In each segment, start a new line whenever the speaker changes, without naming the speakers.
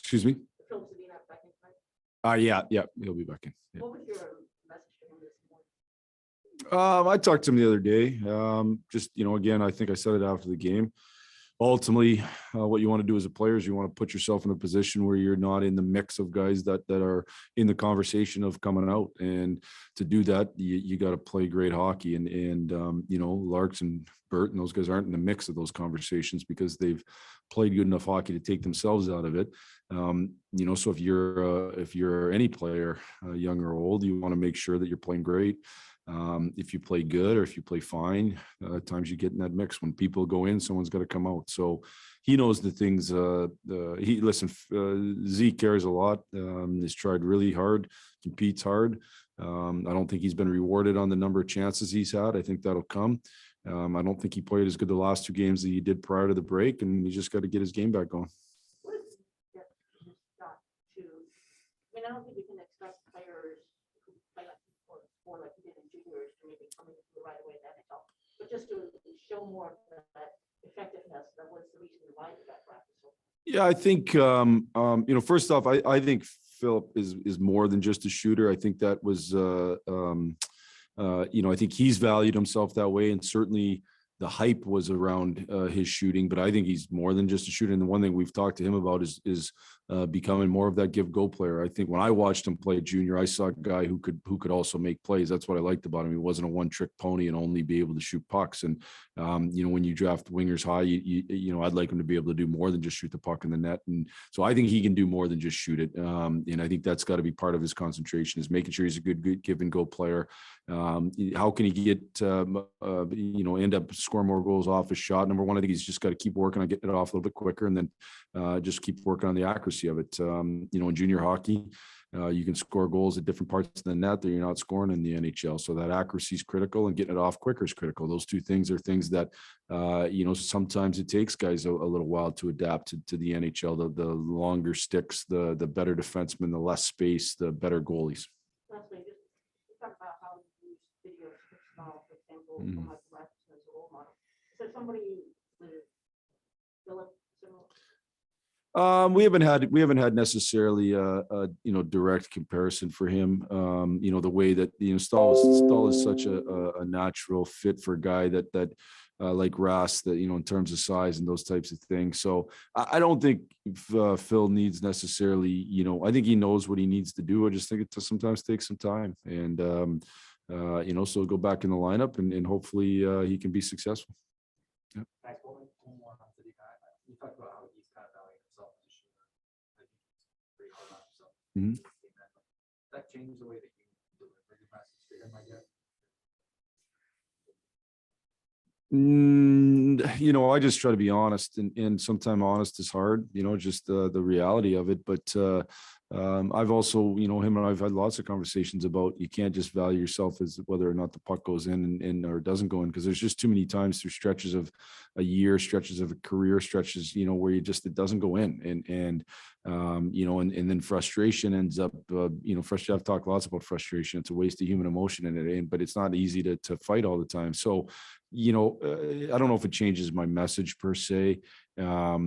Excuse me?
Filip Zadina back in tonight?
Yeah, he'll be back in. Yeah.
What was your message to him this morning?
I talked to him the other day. Just, again, I think I said it after the game. Ultimately, what you want to do as a player is you want to put yourself in a position where you're not in the mix of guys that are in the conversation of coming out. And to do that, you got to play great hockey. And Larks and Bert and those guys aren't in the mix of those conversations because they've played good enough hockey to take themselves out of it. So if you're any player, young or old, you want to make sure that you're playing great. If you play good or if you play fine, at times you get in that mix. When people go in, someone's got to come out. So he knows the things. Zeke cares a lot. He's tried really hard, competes hard. I don't think he's been rewarded on the number of chances he's had. I think that'll come. I don't think he played as good the last 2 games that he did prior to the break, and he just got to get his game back going.
What is Jeff got to? I don't think you can expect players who play like or like you did in juniors to maybe come in right away in the NHL, but just to show more of that effectiveness. That was the reason why you got practice.
Yeah, I think first off, I think Filip is more than just a shooter. I think that was I think he's valued himself that way, and certainly the hype was around his shooting, but I think he's more than just a shooter. And the one thing we've talked to him about is becoming more of that give go player. I think when I watched him play junior, I saw a guy who could also make plays. That's what I liked about him. He wasn't a one trick pony and only be able to shoot pucks. And when you draft wingers high, I'd like him to be able to do more than just shoot the puck in the net. And so I think he can do more than just shoot it. And I think that's got to be part of his concentration, is making sure he's a good give and go player. How can he get end up scoring more goals off his shot? Number one, I think he's just got to keep working on getting it off a little bit quicker, and then just keep working on the accuracy of it. In junior hockey, you can score goals at different parts of the net that you're not scoring in the NHL. So that accuracy is critical, and getting it off quicker is critical. Those two things are things that, sometimes it takes guys a little while to adapt to the NHL. The longer sticks, the better defensemen, the less space, the better goalies.
Lastly, just talk about how you use video style, for example, from like Rasmussen as a role model. Is there somebody with Filip similar?
We haven't had necessarily a direct comparison for him. The way that Stahl is such a natural fit for a guy that like Ras, that in terms of size and those types of things. So I don't think Phil needs necessarily. I think he knows what he needs to do. I just think it sometimes takes some time, and so go back in the lineup and hopefully he can be successful. Yeah.
Thanks. One more on Zadina. You talked about how he's kind of valuing himself as a shooter. I think he's pretty hard on himself.
Mm-hmm.
That changed the way that you deliver your message to him, I guess.
I just try to be honest, and sometimes honest is hard, just the reality of it. But I've also, him and I've had lots of conversations about, you can't just value yourself as whether or not the puck goes in or doesn't go in, because there's just too many times through stretches of a year, stretches of a career, stretches, where it doesn't go in, and then frustration ends up, frustration. I've talked lots about frustration. It's a waste of human emotion in it, but it's not easy to fight all the time. So, I don't know if it changes my message per se. I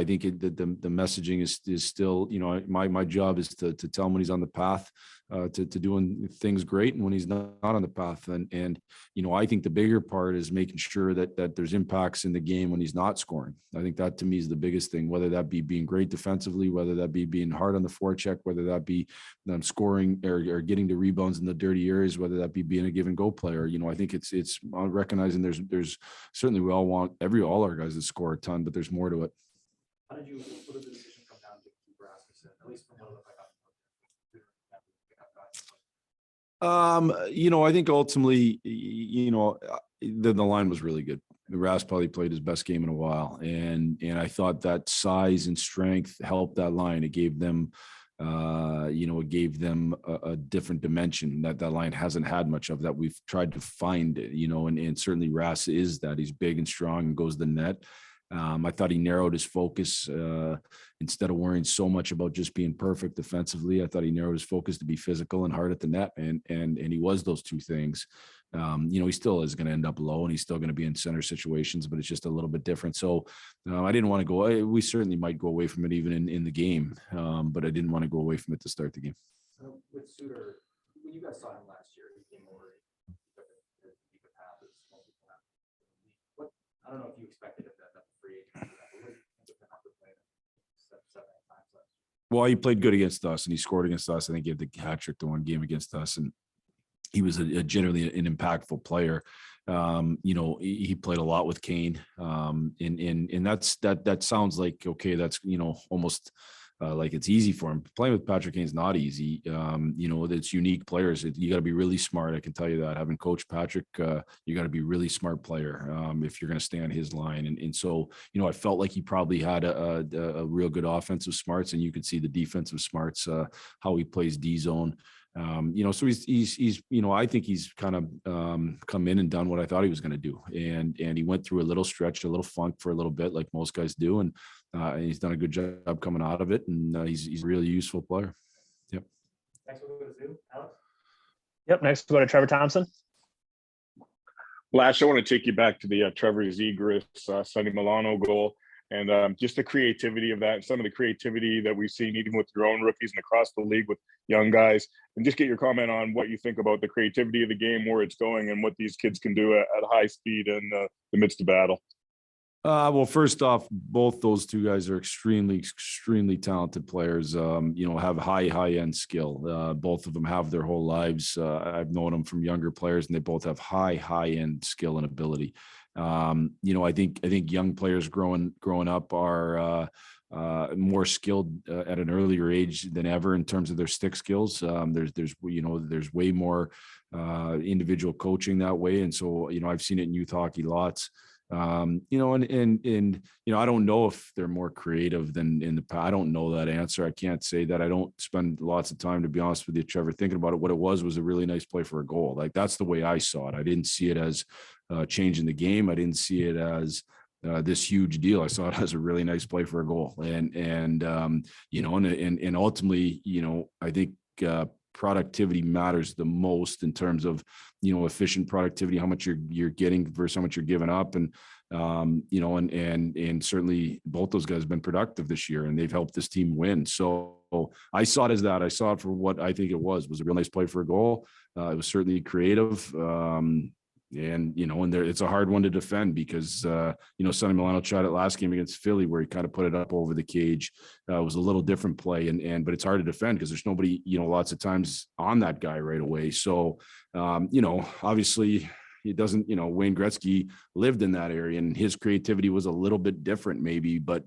think the messaging is still, my job is to tell him when he's on the path to doing things great, and when he's not on the path. And I think the bigger part is making sure that there's impacts in the game when he's not scoring. I think that to me is the biggest thing, whether that be being great defensively, whether that be being hard on the forecheck, whether that be them scoring or getting the rebounds in the dirty areas, whether that be being a give and go player. I think it's recognizing there's certainly we all want all our guys to score a ton, but there's more to it.
What did the decision come down to keep Rasmussen, at least from what it looked like?
I think ultimately, the line was really good. Ras probably played his best game in a while, and I thought that size and strength helped that line. It gave them, a different dimension that line hasn't had much of, that we've tried to find it, and certainly Ras is that. He's big and strong and goes to the net. I thought he narrowed his focus instead of worrying so much about just being perfect defensively. I thought he narrowed his focus to be physical and hard at the net, and he was those two things. He still is going to end up low and he's still going to be in center situations, but it's just a little bit different. So I didn't want to go. We certainly might go away from it even in the game, but I didn't want to go away from it to start the game.
With Suter, when you guys saw him last year, he came over. What I don't know if you expected it that free agent.
Well, he played good against us and he scored against us. I think he had the hat trick the one game against us, and he was generally an impactful player. He played a lot with Kane. And that sounds like, okay, that's, almost like it's easy for him. Playing with Patrick Kane's not easy. It's unique players. You got to be really smart. I can tell you that. Having coached Patrick, you got to be a really smart player if you're going to stay on his line. And so, I felt like he probably had a real good offensive smarts, and you could see the defensive smarts, how he plays D zone. So he's I think he's kind of come in and done what I thought he was going to do. And he went through a little stretch, a little funk for a little bit, like most guys do. And he's done a good job coming out of it. And he's a really useful player. Yep.
Next we'll go to Zoom, Alex.
Yep. Next we'll go to Trevor Thompson.
Lash, I want to take you back to the Trevor Zegras Sonny Milano goal. And just the creativity of that, and some of the creativity that we've seen even with your own rookies and across the league with young guys, and just get your comment on what you think about the creativity of the game, where it's going, and what these kids can do at high speed in the midst of battle.
Well, first off, both those two guys are extremely, extremely talented players, have high end skill. Both of them have their whole lives. I've known them from younger players, and they both have high end skill and ability. I think young players growing up are more skilled at an earlier age than ever in terms of their stick skills. There's way more individual coaching that way. And so, I've seen it in youth hockey lots. I don't know if they're more creative than in the past. I don't know that answer. I can't say that. I don't spend lots of time, to be honest with you, Trevor, thinking about it. What it was a really nice play for a goal. Like, that's the way I saw it. I didn't see it as changing the game. I didn't see it as this huge deal. I saw it as a really nice play for a goal. And ultimately, I think productivity matters the most in terms of, efficient productivity, how much you're getting versus how much you're giving up. And, and certainly both those guys have been productive this year, and they've helped this team win. So I saw it as that. I saw it for what I think it was a real nice play for a goal. It was certainly creative. And it's a hard one to defend because, Sonny Milano tried it last game against Philly where he kind of put it up over the cage. It was a little different play, but it's hard to defend because there's nobody, lots of times on that guy right away. So, obviously it doesn't, Wayne Gretzky lived in that area and his creativity was a little bit different maybe, but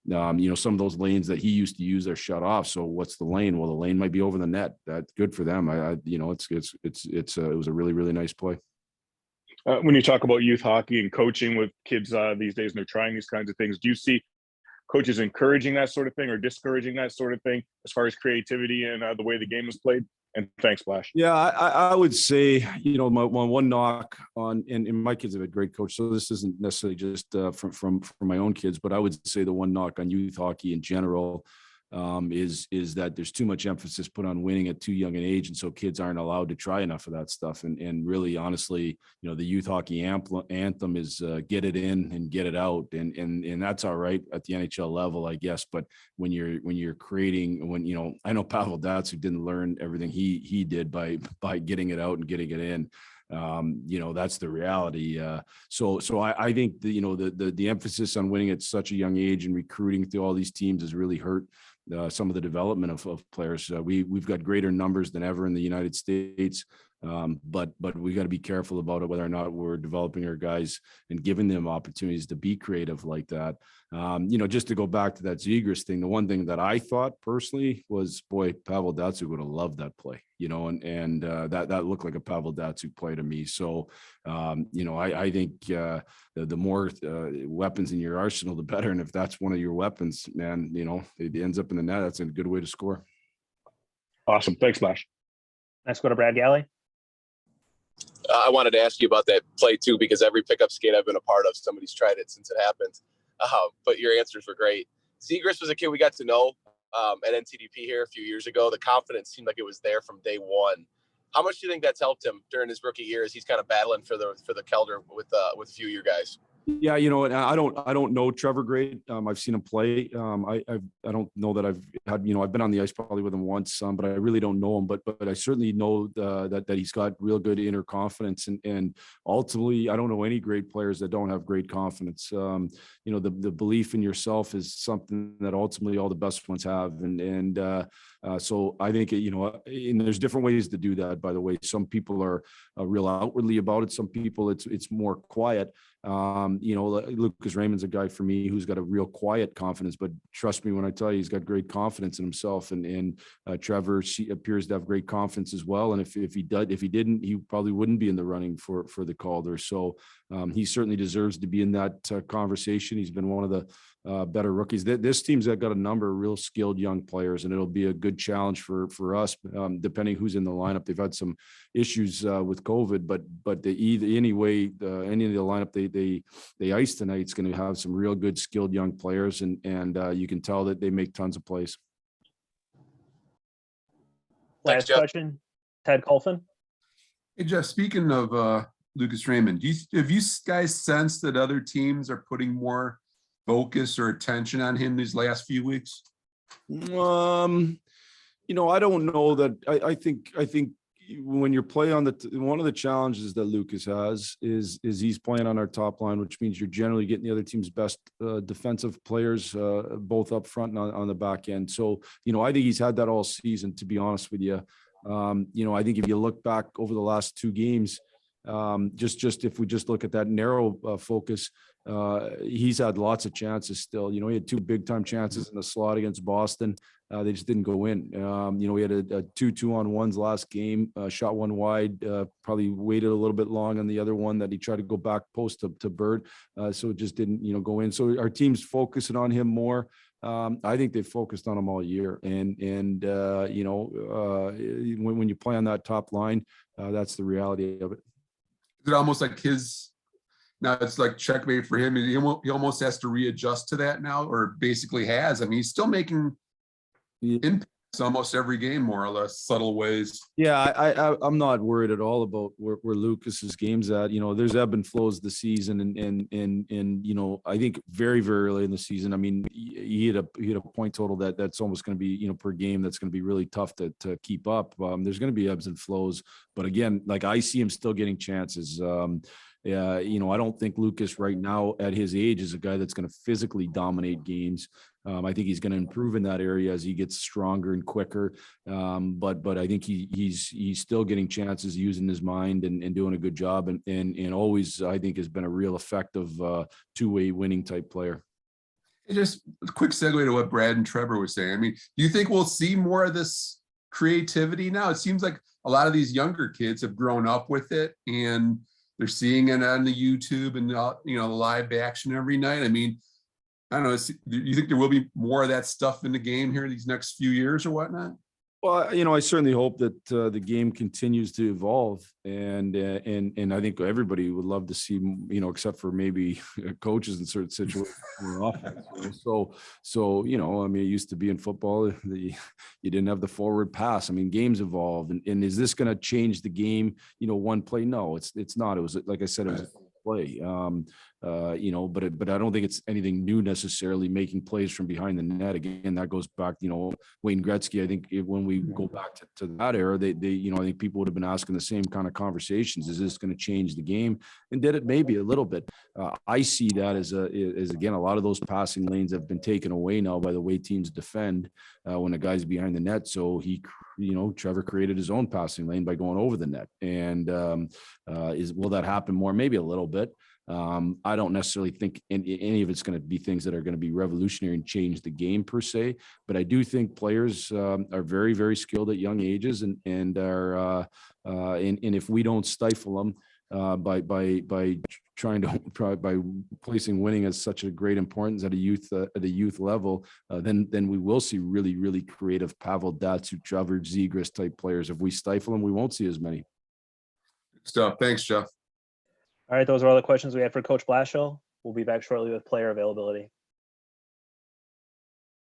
some of those lanes that he used to use are shut off. So what's the lane? Well, the lane might be over the net. That's good for them. It was a really, really nice play.
When you talk about youth hockey and coaching with kids these days, and they're trying these kinds of things, do you see coaches encouraging that sort of thing or discouraging that sort of thing as far as creativity and the way the game is played? And thanks, Blash.
Yeah, I would say, my one knock on, and my kids have a great coach, so this isn't necessarily just from my own kids, but I would say the one knock on youth hockey in general is that there's too much emphasis put on winning at too young an age, and so kids aren't allowed to try enough of that stuff. And really, honestly, the youth hockey anthem is get it in and get it out, and that's all right at the NHL level, I guess. But when you're creating, I know Pavel Datsyuk didn't learn everything he did by getting it out and getting it in. That's the reality. So I think the emphasis on winning at such a young age and recruiting through all these teams has really hurt some of the development of players. We've got greater numbers than ever in the United States. But we got to be careful about it, whether or not we're developing our guys and giving them opportunities to be creative like that. Just to go back to that Zegras thing, the one thing that I thought personally was, boy, Pavel Datsyuk would have loved that play, and that looked like a Pavel Datsyuk play to me. So, I think the more weapons in your arsenal, the better. And if that's one of your weapons, man, it ends up in the net. That's a good way to score.
Awesome. Thanks, Blash.
Next, go to Brad Galley.
I wanted to ask you about that play too, because every pickup skate I've been a part of, somebody's tried it since it happened. But your answers were great. Zegras was a kid we got to know at NTDP here a few years ago. The confidence seemed like it was there from day one. How much do you think that's helped him during his rookie year as he's kind of battling for the Calder with a few of your guys?
Yeah, I don't know Trevor great. I've seen him play. I don't know that I've had, I've been on the ice probably with him once, but I really don't know him. But I certainly know that he's got real good inner confidence, and ultimately, I don't know any great players that don't have great confidence. The belief in yourself is something that ultimately all the best ones have, and so I think and there's different ways to do that. By the way, some people are real outwardly about it. Some people it's more quiet. Lucas Raymond's a guy for me who's got a real quiet confidence, but trust me when I tell you, he's got great confidence in himself. And Trevor appears to have great confidence as well. And if he didn't, he probably wouldn't be in the running for the Calder. So he certainly deserves to be in that conversation. He's been one of the better rookies. This team's got a number of real skilled young players, and it'll be a good challenge for us, depending who's in the lineup. They've had some issues with COVID, but any of the lineup they ice tonight is going to have some real good skilled young players, and you can tell that they make tons of plays.
Last question, Ted Colfin.
Hey Jeff, speaking of Lucas Raymond, have you guys sensed that other teams are putting more focus or attention on him these last few weeks?
I don't know that. I think when you're playing on one of the challenges that Lucas has is he's playing on our top line, which means you're generally getting the other team's best defensive players, both up front and on the back end. So, I think he's had that all season, to be honest with you. I think if you look back over the last two games, just if we just look at that narrow focus, he's had lots of chances still. He had two big time chances in the slot against Boston. They just didn't go in. We had a 2-2-on-1s last game, shot one wide, probably waited a little bit long on the other one that he tried to go back post to Bird. So it just didn't, go in. So our team's focusing on him more. I think they've focused on him all year. And when you play on that top line, that's the reality of it.
Is it almost like now it's like checkmate for him? He almost has to readjust to that now, or basically has. I mean, he's still making impacts almost every game, more or less, subtle ways.
Yeah, I'm not worried at all about where Lucas's game's at. There's ebb and flows the season, and I think very, very early in the season, I mean, he had a point total that's almost going to be, per game, that's going to be really tough to keep up. There's going to be ebbs and flows, but again, like I see him still getting chances. I don't think Lucas right now at his age is a guy that's going to physically dominate games. I think he's going to improve in that area as he gets stronger and quicker. But I think he's still getting chances, using his mind and doing a good job, and always, I think, has been a real effective two-way winning type player.
Just a quick segue to what Brad and Trevor were saying. I mean, do you think we'll see more of this creativity now? It seems like a lot of these younger kids have grown up with it, and they're seeing it on the YouTube and the live action every night. I mean, I don't know. Do you think there will be more of that stuff in the game here these next few years or whatnot?
Well, I certainly hope that the game continues to evolve, and I think everybody would love to see, except for maybe coaches in certain situations. So I mean, it used to be in football, you didn't have the forward pass. I mean, games evolve, and is this going to change the game? One play? No, it's not. It was, like I said, it was a play. But I don't think it's anything new necessarily, making plays from behind the net. Again, that goes back, Wayne Gretzky. I think when we go back to that era, they I think people would have been asking the same kind of conversations. Is this going to change the game? And did it? Maybe a little bit. I see that as again, a lot of those passing lanes have been taken away now by the way teams defend when a guy's behind the net. So Trevor created his own passing lane by going over the net. And will that happen more? Maybe a little bit. I don't necessarily think any of it's going to be things that are going to be revolutionary and change the game per se, but I do think players are very, very skilled at young ages, and are and if we don't stifle them by placing winning as such a great importance at a youth level, then we will see really, really creative Pavel Datsyuk, Trevor Zegras type players. If we stifle them, we won't see as many.
Stuff. Thanks, Jeff.
All right, those are all the questions we have for Coach Blashill. We'll be back shortly with player availability.